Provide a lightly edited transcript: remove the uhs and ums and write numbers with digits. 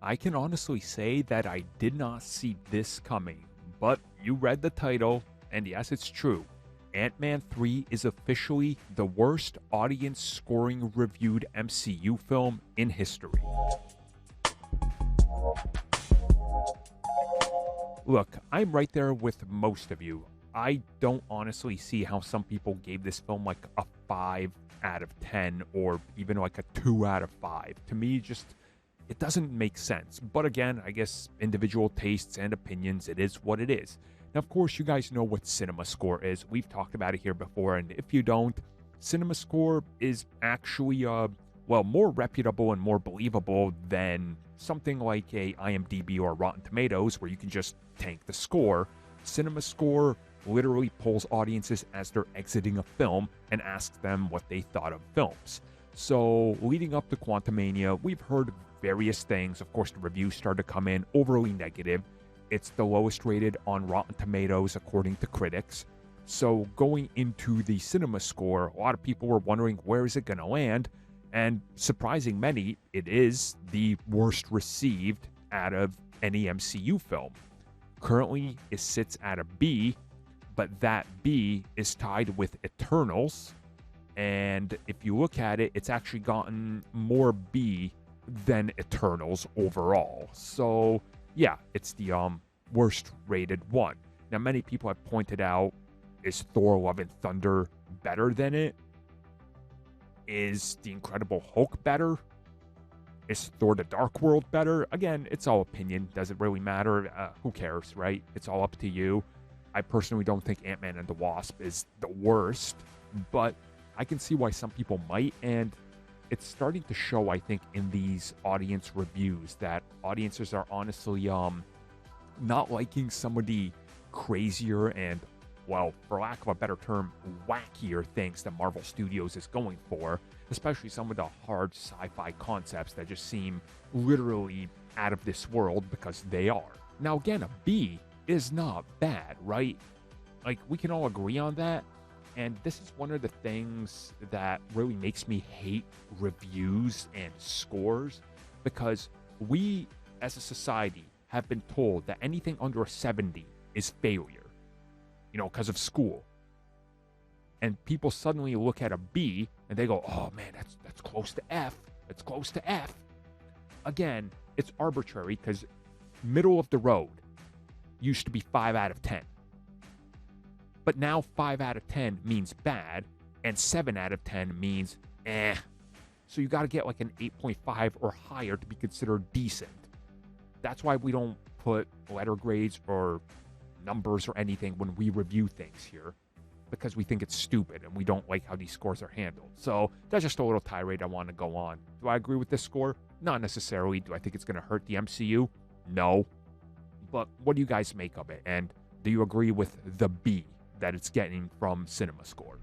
I can honestly say that I did not see this coming, but you read the title, and yes, it's true. Ant-Man 3 is officially the worst audience scoring reviewed MCU film in history. Look, I'm right there with most of you. I don't honestly see how some people gave this film like a 5 out of 10 or even like a 2 out of 5. To me, it doesn't make sense. But again, I guess individual tastes and opinions, it is what it is. Now, of course, you guys know what Cinema Score is. We've talked about it here before, and if you don't, Cinema Score is actually, more reputable and more believable than something like a IMDb or Rotten Tomatoes, where you can just tank the score. Cinema Score literally polls audiences as they're exiting a film and asks them what they thought of films. So, leading up to Quantumania, we've heard various things. Of course, the reviews started to come in overly negative. It's the lowest rated on Rotten Tomatoes according to critics. So going into the Cinema Score, a lot of people were wondering where is it going to land, and surprising many, it is the worst received out of any MCU film. Currently, it sits at a B, but that B is tied with Eternals, and if you look at it, it's actually gotten more B than Eternals overall. So yeah, it's the worst rated one. Now, many people have pointed out, is Thor Love and Thunder better than it? Is The Incredible Hulk better? Is Thor the Dark World better? Again, it's all opinion. Does it really matter? Who cares, right? It's all up to you. I personally don't think Ant-Man and the Wasp is the worst, but I can see why some people might, and it's starting to show, I think, in these audience reviews that audiences are honestly not liking some of the crazier and, well, for lack of a better term, wackier things that Marvel Studios is going for, especially some of the hard sci-fi concepts that just seem literally out of this world, because they are. Now, again, a B is not bad, right? Like, we can all agree on that. And this is one of the things that really makes me hate reviews and scores, because we, as a society, have been told that anything under a 70 is failure, because of school. And people suddenly look at a B and they go, oh man, that's close to F. It's close to F. Again, it's arbitrary, because middle of the road used to be 5 out of 10. But now 5 out of 10 means bad, and 7 out of 10 means eh. So you got to get like an 8.5 or higher to be considered decent. That's why we don't put letter grades or numbers or anything when we review things here, because we think it's stupid and we don't like how these scores are handled. So that's just a little tirade I want to go on. Do I agree with this score? Not necessarily. Do I think it's going to hurt the MCU? No. But what do you guys make of it? And do you agree with the B that it's getting from Cinema Score?